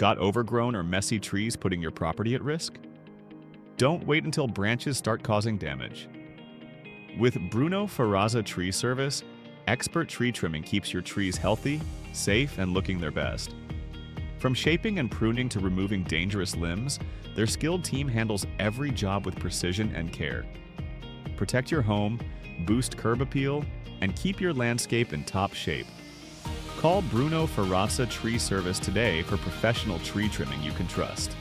Got overgrown or messy trees putting your property at risk? Don't wait until branches start causing damage. With Bruno Ferazza Tree Service, expert tree trimming keeps your trees healthy, safe, and looking their best. From shaping and pruning to removing dangerous limbs, their skilled team handles every job with precision and care. Protect your home, boost curb appeal, and keep your landscape in top shape. Call Bruno Ferazza Tree Service today for professional tree trimming you can trust.